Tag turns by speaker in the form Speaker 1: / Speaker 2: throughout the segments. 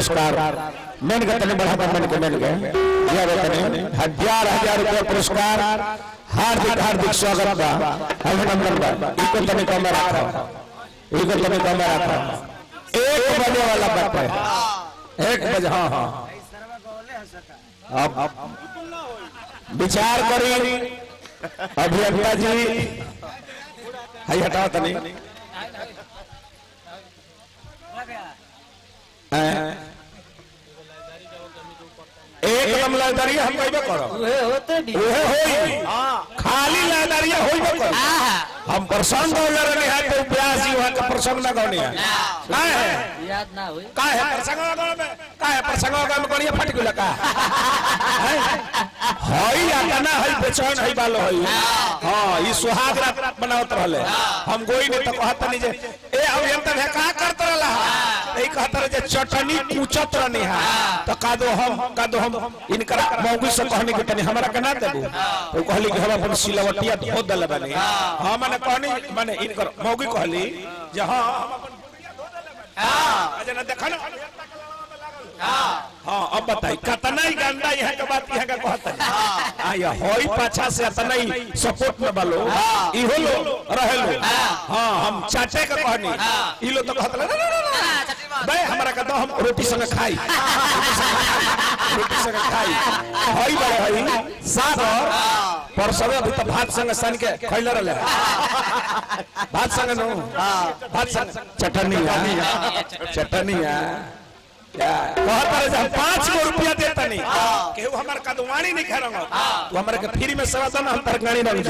Speaker 1: पुरस्कार मेन के तने बढ़ा मेन के दिया तने 1000 रुपया पुरस्कार हार्दिक हार्दिक स्वागत बा अभिनंदन बा इको तने कम रखा इको तने कम रखा 1 बजे वाला बात है 1 बजे हां हां अब विचार करी अभियंता जी हाई हटाओ तने एकदम लादारिया हम कहबे करो ओहे होते दी ओहे होई हां खाली लादारिया होइबे करो हम प्रसंग बोल रहे हैं तो ब्यास जी वहां का प्रसंग ना गौनी है का है याद ना होई का है प्रसंग में का है प्रसंग में कोनिया फट गेल का हई आता ना हई बेचैन हई बालो हई हां ई सुहाग रात बनावत रहले हम कोई नहीं तो कहत नहीं जे ए अभियंता है का करत रहला ए कहत रहे जे चटनी पूछत रहनी है तो कादो हम इनकर मौगी से कहनी के तनी हमरा के ना देबू तो कहली कि हम अपन सिलवटिया धो दल बनी हां माने कहनी माने इनकर मौगी कहली जे हां हम अपन बुढ़िया धो दल बनी हां अजना देखा ना हां हां अब बताई कतना ही गंदा यहां के बात यहां का कहत है आया होई पाछा से अतना ही सपोर्ट में बालो ई होलो रहेलो हां हम चाचे के कहनी ई लो तो कहत ना बे हमरा का तो हम रोटी संग खाई रोटी संग खाई होई बड़े होई सागर परसवे अभी तो भात संग सन के खइले रहले भात संग नो भात संग चटनी क्या कहत रहे जब 5 रुपया देता नहीं केहू हमर कदवानी नहीं खरंग तू हमरा के फ्री में सेवा दन हम तरगानी ना दे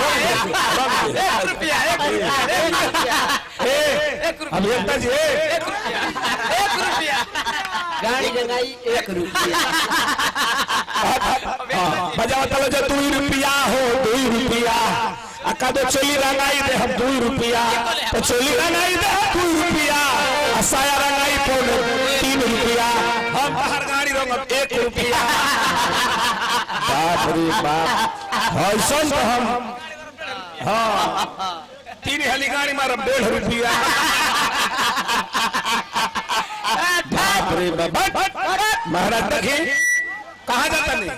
Speaker 1: 1 रुपया अभियंता जी 1 रुपया गाड़ी जगाई 1 रुपया बजाओ चलो जो 2 रुपया हो 2 रुपया अका दो चोली रंगाई दे हम 2 रुपया तो चोली रंगाई दे 2 रुपया साया रंगाई पौन 3 रुपया हम बाहर गाड़ी रंगब 1 रुपया बाप रे बाप हसन तो हम हां 3 हली गाड़ी मारब 1.5 रुपया बाप रे बाप महाराज देखिए कहां जाता नहीं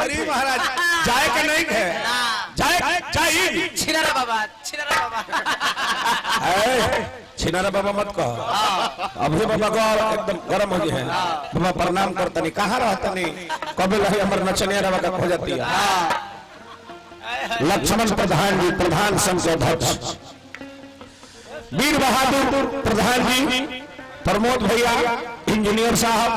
Speaker 1: अरे महाराज जाए के नहीं है जाए चाहिए छिनारा बाबा छिनारा बाबा मत कहो अभी बाबा को एकदम गरम हो गए हैं बाबा प्रणाम करता नहीं कहाँ रहता नहीं कभी रही हमारे नचनिया बाबा का खो जाती है लक्ष्मण प्रधान जी प्रधान संघ के अध्यक्ष वीर बहादुर प्रधान जी प्रमोद भैया इंजीनियर साहब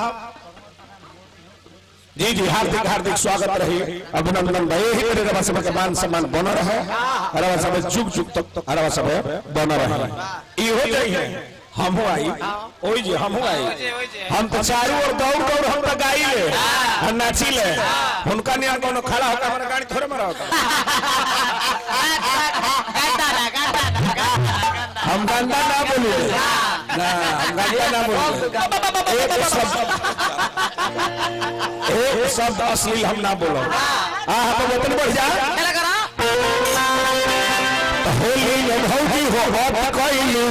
Speaker 1: जी जी हार्दिक हार्दिक स्वागत रही अभिनंदन भाई ही रवा सब के मान सम्मान बन रहे रवा सब जुग जुग तक रवा सब बन रहे ई हो जाई है हम हो आई ओई जी हम हो आई हम तो चारों ओर दौड़ दौड़ हम तो गाई ले और नाची ले उनका नियम कोनो खड़ा होकर हमारा गाड़ी थोड़े मारा होता हम गंदा ना बोलू ना हम गंदा ना बोलू एक शब्द अश्लील हम ना बोलो हम वतन बढ़ जा होली में भौजी हो बात कइलू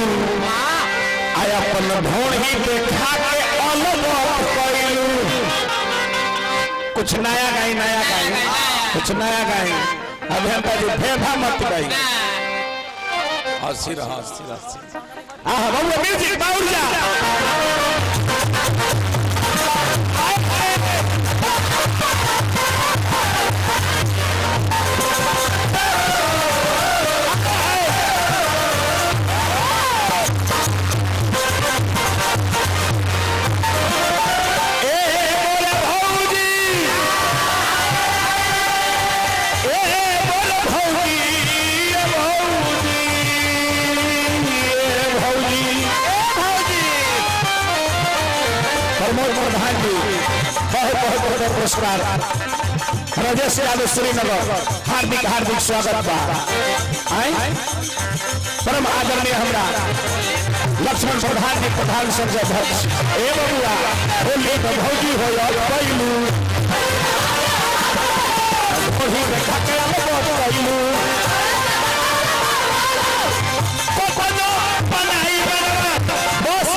Speaker 1: आया अपन भोण ही देखा के अलग कइलू कुछ नया गाई कुछ नया गाई अभियंता जी भेदा मत गाई हंसी रहा बाबू म्यूजिक बाउर जा प्रधान जी बहुत पुरस्कार राजेश यादव श्रीनगर हार्दिक हार्दिक स्वागत बा परम आदरणीय हमरा लक्ष्मण प्रधान जी प्रधान संघ अध्यक्ष ए बबुआ होली तो भौजी हो कैलू बस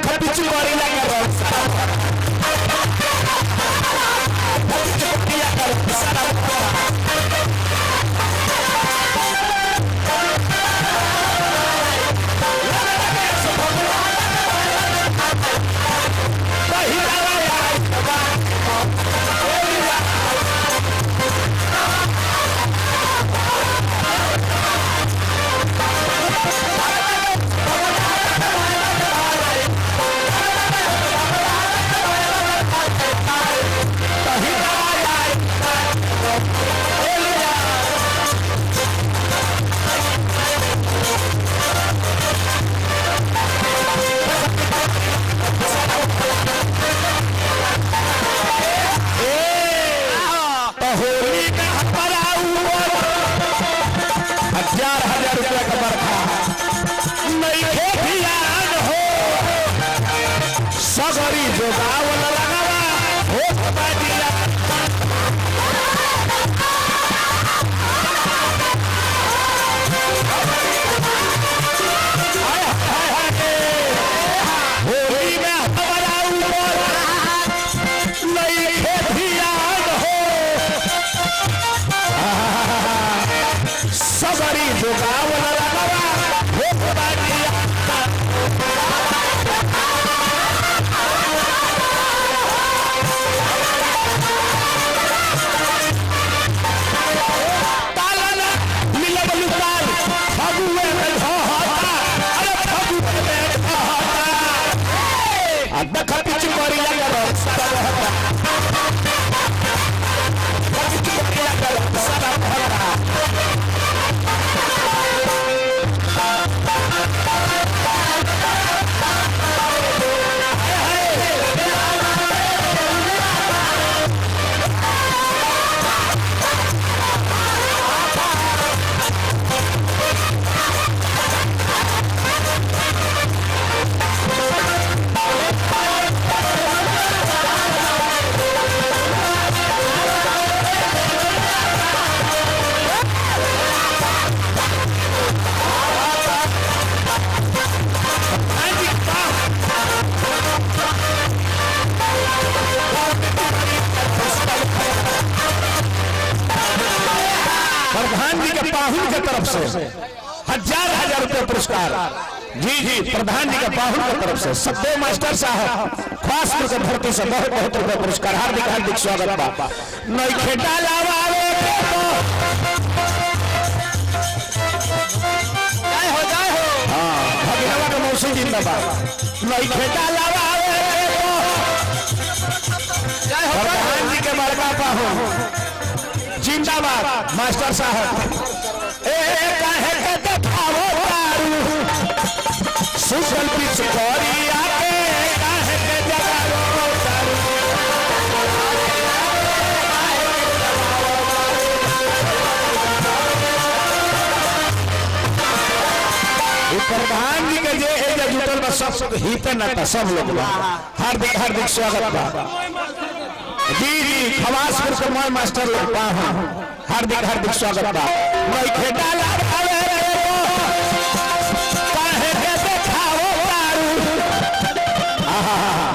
Speaker 1: देख पिछु करी लगे सगरी जोगावल लगावा हो बाजिया होली में हमारा ऊपर नहीं खेतियान हो सगरी जोगावल लगावा हो बाजिया देख पिछु करी लगे प्रधान जी के पाहुन के तरफ से हजार हजार रुपए पुरस्कार जी जी प्रधान जी के पाहुन की तरफ से सत्य मास्टर साहब खास करके धरती से बहुत बहुत रुपए पुरस्कार हार्दिक हार्दिक स्वागत बा नहीं खेटा लावावे जय हो हां भगवान का मौसी जिंदाबाद नहीं खेटा लावावे जय हो प्रधान जी के बड़का पाहुन जिंदाबाद मास्टर साहब ए काहे के देखावो तारू सुशल पिछ करिया के काहे के जगावो तारू ये प्रधान जी के जे ए जुटल बा सब हित न सब लोग हार्दिक हार्दिक स्वागत बा जी जी खवासपुर के मोय मास्टर लोग पाहुन हार्दिक हार्दिक स्वागत बा मैं खेटा लावे काहे के देखावो तारू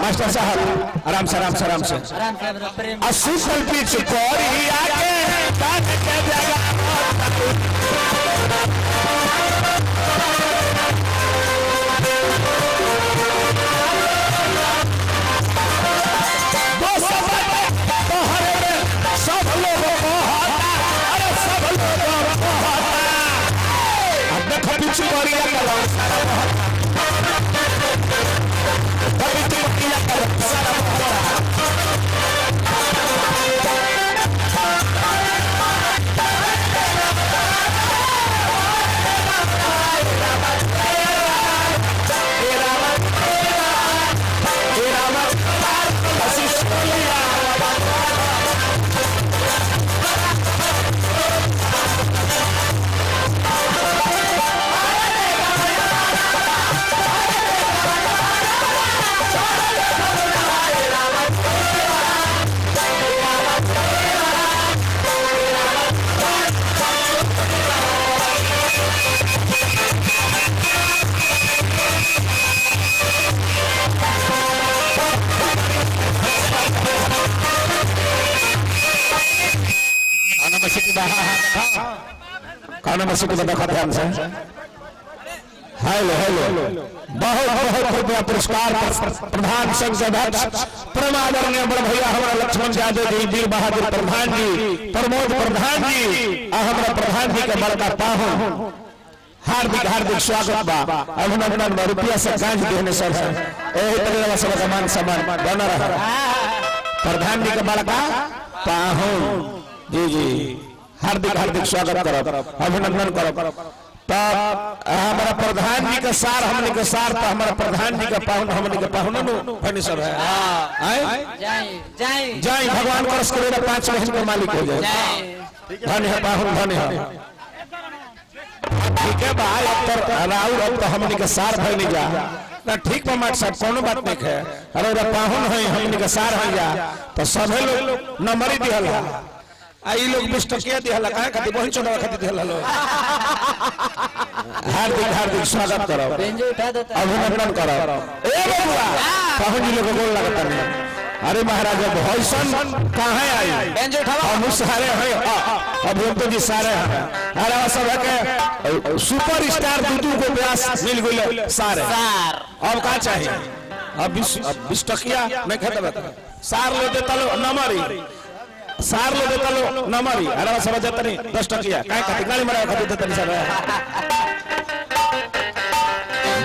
Speaker 1: मास्टर साहब आराम से आराम से आराम से असुसल पिछ कोरी आके काहे के जगह सब लोग अरे सब लोग देख पिछु करिया करो कौन मसीह को देखा ध्यान से हेलो हेलो बहुत बहुत रुपया पुरस्कार प्रधान संघ अध्यक्ष परम आदरणीय बड़ भैया हमारा लक्ष्मण यादव जी, वीर बहादुर प्रधान जी, प्रमोद प्रधान जी हमारा प्रधान जी के बड़का पाहुन हार्दिक हार्दिक स्वागत बा। अभिनंदन बा। रुपया से गांज देने सब है यही तरह सब का मान सम्मान बना रहा। प्रधान जी के बड़का पाहुन जी जी हार्दिक हार्दिक स्वागत करो, अभिनंदन करो। तब हमारा प्रधान जी का सार हमने के सार तो हमारा प्रधान जी का पाहुन हमने के पाहुन फर्नीचर है। जय जय भगवान करस करे 5 बहन के मालिक हो जाए। धन्य है पाहुन, धन्य है। ठीक है भाई अब राउर तो हमने के सार भाई नहीं जा ना ठीक बा माट साहब कोनो बात नहीं है। अरे पाहुन है हमने के सार है जा तो सभे लोग नंबर दिहल आई लोग 20 टकिया दिहल काहे खातिर बहुत चढ़ा खातिर दिहल लो। हार्दिक हार्दिक स्वागत करो, अभिनंदन करो। ए बबुआ पाहुन जी लोग गोल लगता नहीं। अरे महाराज भैसन कहाँ आई हम सारे हैं अभियंता जी सारे हैं। अरे सब है सुपर स्टार दूधू को प्यास मिल गई सारे। अब क्या चाहिए? अब 20 टकिया नहीं खाता सार ले देता लो नमरी, सार ले देता लो नमरी। अरे सब जाता नहीं 10 टकिया काय खातिर गाड़ी मरा खातिर देता नहीं सब।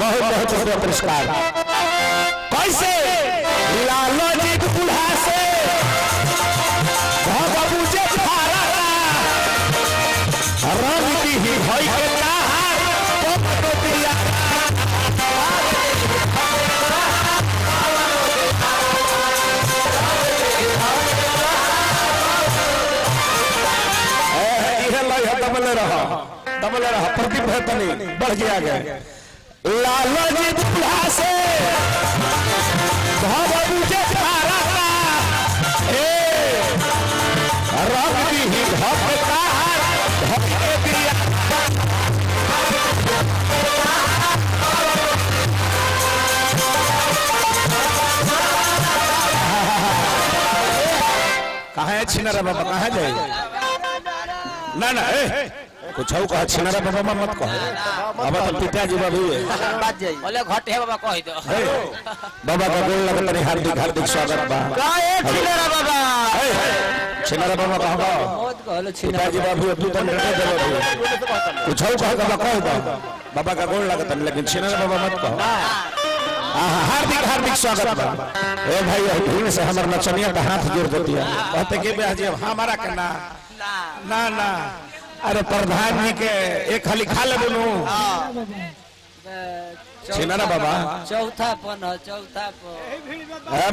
Speaker 1: बहुत बहुत पुरस्कार कैसे लालो जी बुढ़ा से बाबू जे थारा रंग की ही होई के ताहार तो दिया ये लाई दबले रहा प्रदीप है तनी बढ़ गया गए। लालो जी बुढ़ा से बाबू जे थारा रंग की ही भक्ता दिया कहाँ है छिनारा बाबा? कहाँ जाए? ना ना कुछ कहा छिनारा बाबा मत कहो। अब तो पिताजी बाबू बोले घट है बाबा कह दो। बाबा का गोल लगता नहीं। हार्दिक हार्दिक स्वागत बा। छिनारा बाबा छिनारा बाबा कहो पिताजी बाबू तू तो डरे दे बाबू कुछ कहा बाबा कह दो। बाबा का गोल लगता नहीं लेकिन छिनारा बाबा मत कहो। हार्दिक हार्दिक स्वागत बा। ए भाई भीड़ से हमारा नचनिया का हाथ जोड़ देती है कहते कि बेहजी हमारा करना ना ना। अरे प्रधान जी के एक खाली खा ले बोलू छिनारा बाबा
Speaker 2: चौथा पन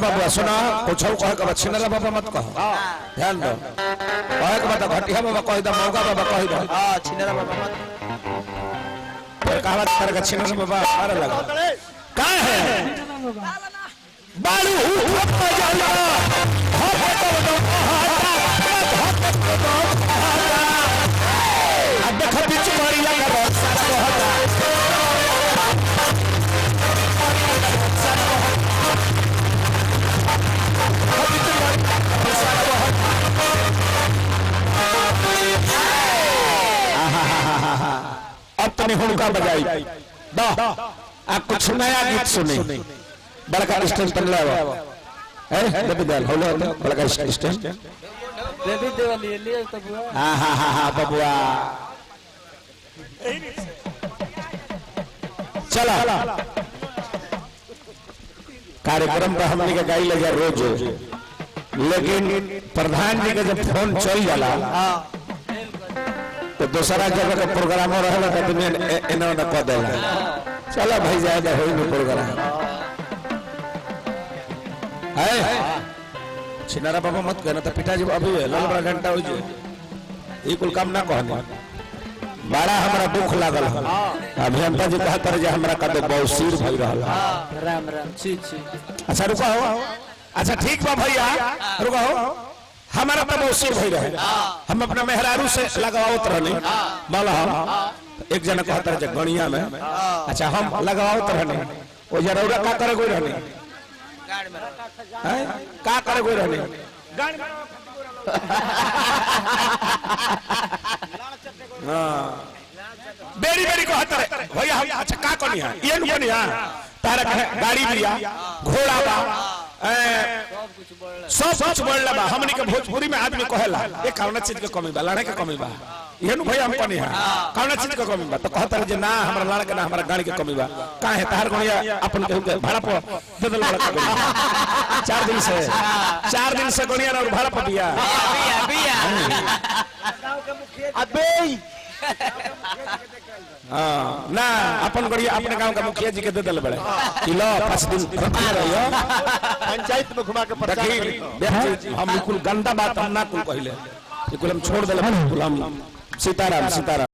Speaker 1: बाबा सुना कुछ कह छिनारा बाबा मत कहो। ध्यान दो कहे के बता घटिया बाबा कह दो, मौका बाबा कह दो।
Speaker 2: छिनारा बाबा मत
Speaker 1: कहा कर छिनारा बाबा मारे लगा कहाँ है बालू देख बीच मारिया अब तने हुड़का बजाई आप कुछ नया गीत सुने बड़का स्टेज पर ले बेबी दल होलो बड़का स्टेज
Speaker 2: बेबी देवली ले तो बुआ
Speaker 1: हां बबुआ चला कार्यक्रम पर हमने के गाई लगा रोज लेकिन प्रधान जी के जब फोन चल जाला तो दूसरा जगह का प्रोग्राम हो रहा है तो इन्होंने कह देला चलो भाई ज्यादा हो नहीं प्रोग्राम है। छिनारा बाबा मत कहना तो पिताजी अभी लाल बड़ा घंटा हो जाए ये कुल काम ना कहना बड़ा हमारा दुख लागल है। अभियंता जी कहता रहे हमारा का तो बौसीर भई रहल
Speaker 2: राम राम छी छी।
Speaker 1: अच्छा रुको अच्छा ठीक बा भैया रुको हमारा तो बौसीर भई रहे हम अपना मेहरारू से लगावत रहनी माला एक जना कहता रहे गणिया में अच्छा हम लगावत रहनी वो जरूर का करे कोई रहनी का करे कोई रहनी बेरी बेरी को हतर भैया हम अच्छा का कोनी है ये नु कोनी है तारा गाड़ी बिया घोड़ा बा सब कुछ बढ़ला बा हमनी के भोजपुरी में आदमी कहेला ये कौन चीज के कमी बा लड़े के कमी बा ये नु भैया हम कोनी है कौन चीज के कमी बा तो कहतर जे ना हमरा लड़ के ना हमरा गाड़ी के कमी बा काहे तार गणिया अपन के भाड़ा पर दे दल लड़का 4 दिन से गणिया और भाड़ा पर बिया
Speaker 3: अबे
Speaker 1: ना अपन गड़िया अपने गांव का मुखिया जी के दे दल बड़े किलो 5 दिन रखा रहियो
Speaker 3: पंचायत में घुमा के
Speaker 1: हम बिल्कुल गंदा बात हम ना कुल कहले बिल्कुल हम छोड़ देले बिल्कुल हम सीताराम सीताराम